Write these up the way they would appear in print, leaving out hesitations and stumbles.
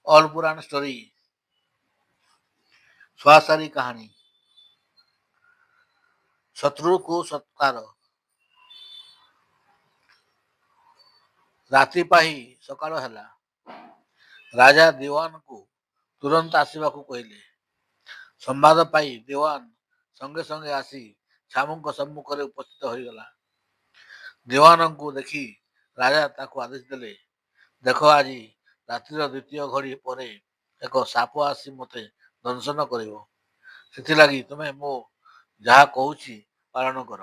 All पुराण story, स्वासारी कहानी, शत्रु को सत्कार। राति पाही सकाळ ହେଲା। राजा दिवान को तुरंत आसिबाकू କହିଲେ। ସମ୍ବାଦ ପାଇ ଦିୱାନ ସଙ୍ଗେ ସଙ୍ଗେ ଆସି ଛାମୁଙ୍କ ସମ୍ମୁଖରେ ଉପସ୍ଥିତ ହୋଇଗଲା। ଦିୱାନଙ୍କୁ ଦେଖି ରାଜା ତାକୁ ଆଦେଶ ଦେଲେ, ଦେଖ ଆଜି ରାତ୍ରିର ଦ୍ୱିତୀୟ ଘଡ଼ି ପରେ ଏକ ସାପ ଆସି ମୋତେ ଦଂଶନ କରିବ। ସେଥିଲାଗି ତୁମେ ମୁଁ ଯାହା କହୁଛି ପାଳନ କର।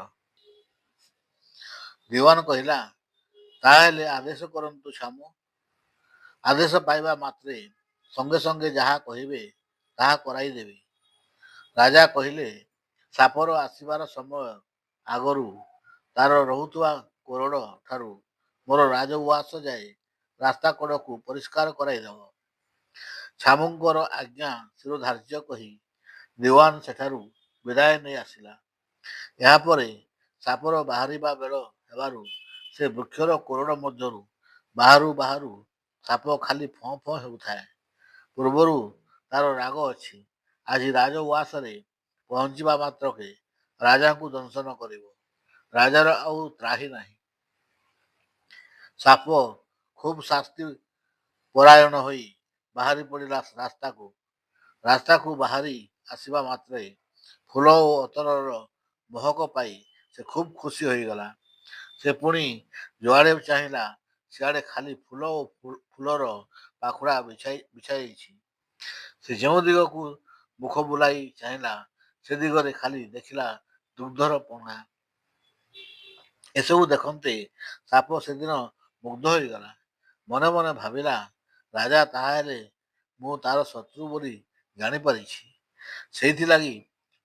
ଦିୱାନ କହିଲା, ତାହେଲେ ଆଦେଶ କରନ୍ତୁ ଛାମୁ। ଆଦେଶ ପାଇବା ମାତ୍ରେ ସଙ୍ଗେ ସଙ୍ଗେ ଯାହା କହିବେ ତାହା କରାଇଦେବି। ରାଜା କହିଲେ, ସାପର ଆସିବାର ସମୟ ଆଗରୁ ତାର ରହୁଥିବା କୋରଡ଼ ଠାରୁ ମୋର ରାଜଉଆସ ଯାଏ ରାସ୍ତା କଡ଼କୁ ପରିଷ୍କାର କରାଇଦେବ। ଛାମୁଙ୍କର ଆଜ୍ଞା ଶିରୋଧାର୍ଯ୍ୟ କହି ଦିୱାନ ସେଠାରୁ ବିଦାୟ ନେଇ ଆସିଲା। ଏହାପରେ ସାପର ବାହାରିବା ବେଳ ହେବାରୁ ସେ ବୃକ୍ଷର କୋରଡ଼ ମଧ୍ୟରୁ ବାହାରୁ ବାହାରୁ ସାପ ଖାଲି ଫଁ ଫଁ ହେଉଥାଏ। ପୂର୍ବରୁ ତାର ରାଗ ଅଛି। ଆଜି ରାଜଉଆସରେ ପହଞ୍ଚିବା ମାତ୍ରକେ ରାଜାଙ୍କୁ ଦଂଶନ କରିବ। ରାଜାର ଆଉ ତ୍ରାହି ନାହିଁ। ସାପ ଖୁବ୍ ଶାସ୍ତି ପରାୟଣ ହୋଇ ବାହାରି ପଡ଼ିଲା ରାସ୍ତାକୁ। ରାସ୍ତାକୁ ବାହାରି ଆସିବା ମାତ୍ରେ ଫୁଲ ଓ ଅତରର ମହକ ପାଇ ସେ ଖୁବ୍ ଖୁସି ହୋଇଗଲା। ସେ ପୁଣି ଯୁଆଡ଼େ ଚାହିଁଲା ସିଆଡ଼େ ଖାଲି ଫୁଲ ଓ ଫୁଲର ପାଖୁଡ଼ା ବିଛାଇଛି। ସେ ଯେଉଁ ଦିଗକୁ ମୁଖ ବୁଲାଇ ଚାହିଁଲା ସେ ଦିଗରେ ଖାଲି ଦେଖିଲା ଦୁଗ୍ଧର ପଣା। ଏସବୁ ଦେଖନ୍ତେ ସାପ ସେଦିନ ମୁଗ୍ଧ ହୋଇଗଲା। ମନେ ମନେ ଭାବିଲା, ରାଜା ତାହାହେଲେ ମୁଁ ତାର ଶତ୍ରୁ ବୋଲି ଜାଣିପାରିଛି। ସେଇଥିଲାଗି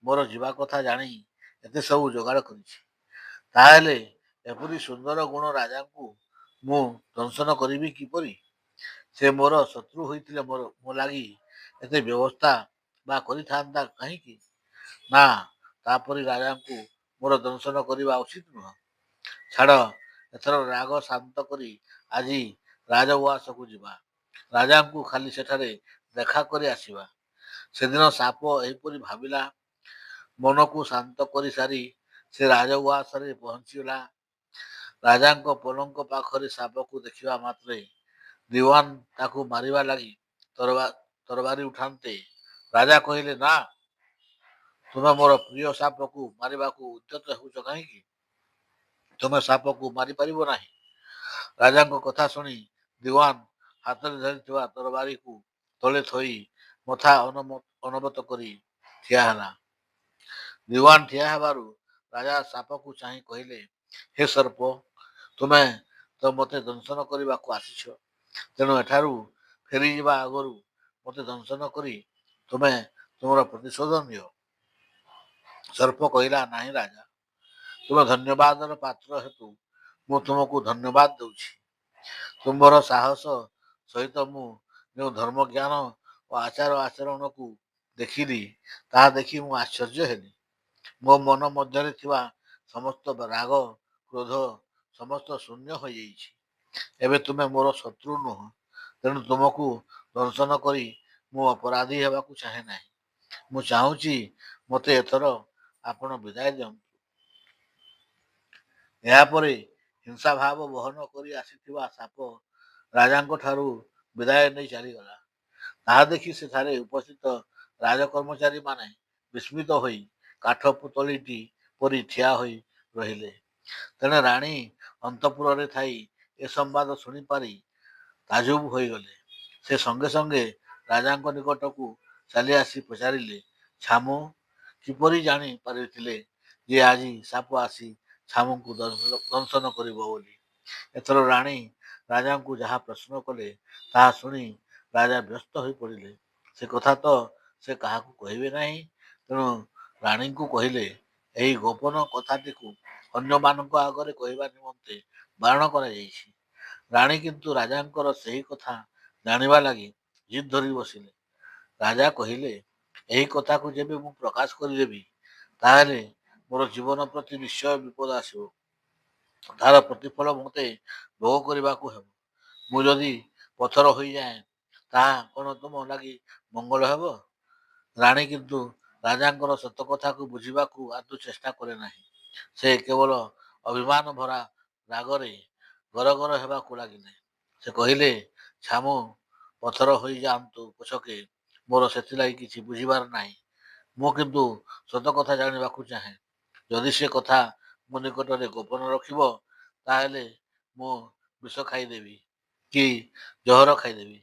ମୋର ଯିବା କଥା ଜାଣି ଏତେ ସବୁ ଯୋଗାଡ଼ କରିଛି। ତାହେଲେ ଏପରି ସୁନ୍ଦର ଗୁଣ ରାଜାଙ୍କୁ ମୁଁ ଦଂଶନ କରିବି କିପରି? ସେ ମୋର ଶତ୍ରୁ ହୋଇଥିଲେ ମୋ ଲାଗି ଏତେ ବ୍ୟବସ୍ଥା ବା କରିଥାନ୍ତା କାହିଁକି? ନା, ତାପରି ରାଜାଙ୍କୁ ମୋର ଦଂଶନ କରିବା ଉଚିତ ନୁହଁ। ଛାଡ଼, ଏଥର ରାଗ ଶାନ୍ତ କରି ଆଜି ରାଜଉଆସକୁ ଯିବା। ରାଜାଙ୍କୁ ଖାଲି ସେଠାରେ ଦେଖା କରି ଆସିବା। ସେଦିନ ସାପ ଏହିପରି ଭାବିଲା। ମନକୁ ଶାନ୍ତ କରି ସାରି ସେ ରାଜଉଆସରେ ପହଞ୍ଚିଲା। ରାଜାଙ୍କ ପଲଙ୍କ ପାଖରେ ସାପକୁ ଦେଖିବା ମାତ୍ରେ ଦିୱାନ ତାକୁ ମାରିବା ଲାଗି ତରବାରି ଉଠାନ୍ତେ ରାଜା କହିଲେ, ନା, ତୁମେ ମୋର ପ୍ରିୟ ସାପକୁ ମାରିବାକୁ ଉଦ୍ୟତ ହେଉଛ କାହିଁକି? ତୁମେ ସାପକୁ ମାରିପାରିବ ନାହିଁ। ରାଜାଙ୍କ କଥା ଶୁଣି ଦିୱାନ ହାତରେ ଧରିଥିବା ତରବାରିକୁ ତଳେ ଥୋଇ ମଥା ଅନବତ କରି ଠିଆ ହେଲା। ଦିୱାନ ଠିଆ ହେବାରୁ ରାଜା ସାପକୁ ଚାହିଁ କହିଲେ, ହେ ସର୍ପ, ତୁମେ ତ ମୋତେ ଦଂଶନ କରିବାକୁ ଆସିଛ। ତେଣୁ ଏଠାରୁ ଫେରିଯିବା ଆଗରୁ ମୋତେ ଦଂଶନ କରି ତୁମେ ତୁମର ପ୍ରତିଶୋଧ ନିଅ। ସର୍ପ କହିଲା, ନାହିଁ ରାଜା, ତୁମ ଧନ୍ୟବାଦର ପାତ୍ର ହେତୁ ମୁଁ ତୁମକୁ ଧନ୍ୟବାଦ ଦେଉଛି। ତୁମ୍ଭର ସାହସ ସହିତ ମୁଁ ଯେଉଁ ଧର୍ମଜ୍ଞାନ ଓ ଆଚାର ଆଚରଣକୁ ଦେଖିଲି ତାହା ଦେଖି ମୁଁ ଆଶ୍ଚର୍ଯ୍ୟ ହେଲି। ମୋ ମନ ମଧ୍ୟରେ ଥିବା ସମସ୍ତ ରାଗ କ୍ରୋଧ ସମସ୍ତ ଶୂନ୍ୟ ହୋଇଯାଇଛି। ଏବେ ତୁମେ ମୋର ଶତ୍ରୁ ନୁହଁ। ତେଣୁ ତୁମକୁ ଦଂଶନ କରି ମୁଁ ଅପରାଧୀ ହେବାକୁ ଚାହେଁ ନାହିଁ। ମୁଁ ଚାହୁଁଛି ମୋତେ ଏଥର ଆପଣ ବିଦାୟ ଦିଅନ୍ତୁ। ଏହାପରେ ହିଂସାଭାବ ବହନ କରି ଆସିଥିବା ସାପ ରାଜାଙ୍କ ଠାରୁ ବିଦାୟ ନେଇ ଚାଲିଗଲା। ତାହା ଦେଖି ସେଠାରେ ଉପସ୍ଥିତ ରାଜକର୍ମଚାରୀମାନେ ବିସ୍ମିତ ହୋଇ କାଠ ପୁତଳିଟି ପରି ଠିଆ ହୋଇ ରହିଲେ। ତେଣେ ରାଣୀ ଅନ୍ତଃପୁରରେ ଥାଇ ଏ ସମ୍ବାଦ ଶୁଣିପାରି ତାଜୁବ ହୋଇଗଲେ। ସେ ସଙ୍ଗେ ସଙ୍ଗେ ରାଜାଙ୍କ ନିକଟକୁ ଚାଲି ଆସି ପଚାରିଲେ, ଛାମୁ କିପରି ଜାଣି ପାରିଥିଲେ ଯେ ଆଜି ସାପ ଆସି ଛାମୁଙ୍କୁ ଦଂଶନ କରିବ ବୋଲି? ଏଥର ରାଣୀ ରାଜାଙ୍କୁ ଯାହା ପ୍ରଶ୍ନ କଲେ ତାହା ଶୁଣି ରାଜା ବ୍ୟସ୍ତ ହୋଇ ପଡ଼ିଲେ। ସେ କଥା ତ ସେ କାହାକୁ କହିବେ ନାହିଁ। ତେଣୁ ରାଣୀଙ୍କୁ କହିଲେ, ଏହି ଗୋପନ କଥାଟିକୁ ଅନ୍ୟମାନଙ୍କ ଆଗରେ କହିବା ନିମନ୍ତେ ବାରଣ କରାଯାଇଛି। ରାଣୀ କିନ୍ତୁ ରାଜାଙ୍କର ସେହି କଥା ଜାଣିବା ଲାଗି ଜିଦ୍ ଧରି ବସିଲେ। ରାଜା କହିଲେ, ଏହି କଥାକୁ ଯେବେ ମୁଁ ପ୍ରକାଶ କରିଦେବି ତାହେଲେ ମୋର ଜୀବନ ପ୍ରତି ନିଶ୍ଚୟ ବିପଦ ଆସିବ। ତାହାର ପ୍ରତିଫଳ ମୋତେ ଭୋଗ କରିବାକୁ ହେବ। ମୁଁ ଯଦି ପଥର ହୋଇଯାଏ ତାହା କ'ଣ ତୁମ ଲାଗି ମଙ୍ଗଳ ହେବ? ରାଣୀ କିନ୍ତୁ ରାଜାଙ୍କର ସତ କଥାକୁ ବୁଝିବାକୁ ଆଦୌ ଚେଷ୍ଟା କଲେ ନାହିଁ। ସେ କେବଳ ଅଭିମାନ ଭରା ରାଗରେ ଗରଗର ହେବାକୁ ଲାଗିଲେ। ସେ କହିଲେ, ଛାମୁ ପଥର ହୋଇଯାଆନ୍ତୁ ପଛକେ ମୋର ସେଥିଲାଗି କିଛି ବୁଝିବାର ନାହିଁ। ମୁଁ କିନ୍ତୁ ସତ କଥା ଜାଣିବାକୁ ଚାହେଁ। ଯଦି ସେ କଥା ମୋ ନିକଟରେ ଗୋପନ ରଖିବ, ତାହେଲେ ମୁଁ ବିଷ ଖାଇଦେବି କି ଜହର ଖାଇଦେବି।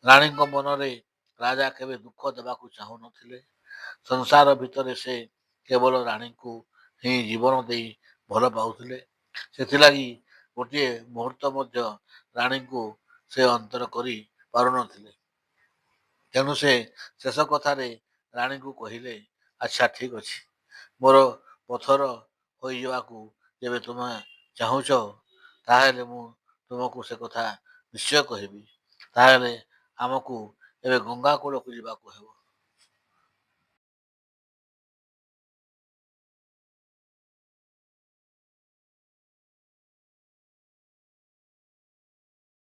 ରାଣୀଙ୍କ ମନରେ ରାଜା କେବେ ଦୁଃଖ ଦେବାକୁ ଚାହୁଁନଥିଲେ। ସଂସାର ଭିତରେ ସେ କେବଳ ରାଣୀଙ୍କୁ ହିଁ ଜୀବନ ଦେଇ ଭଲ ପାଉଥିଲେ। ସେଥିଲାଗି ଗୋଟିଏ ମୁହୂର୍ତ୍ତ ମଧ୍ୟ ରାଣୀଙ୍କୁ ସେ ଅନ୍ତର କରି ପାରୁନଥିଲେ। ତେଣୁ ସେ ଶେଷ କଥାରେ ରାଣୀଙ୍କୁ କହିଲେ, ଆଚ୍ଛା ଠିକ୍ ଅଛି, ମୋର ପଥର ହୋଇଯିବାକୁ ଯେବେ ତୁମେ ଚାହୁଁଛ, ତାହେଲେ ମୁଁ ତୁମକୁ ସେ କଥା ନିଶ୍ଚୟ କହିବି। ତାହେଲେ ଆମକୁ ଏବେ ଗଙ୍ଗା କୂଳକୁ ଯିବାକୁ ହେବ।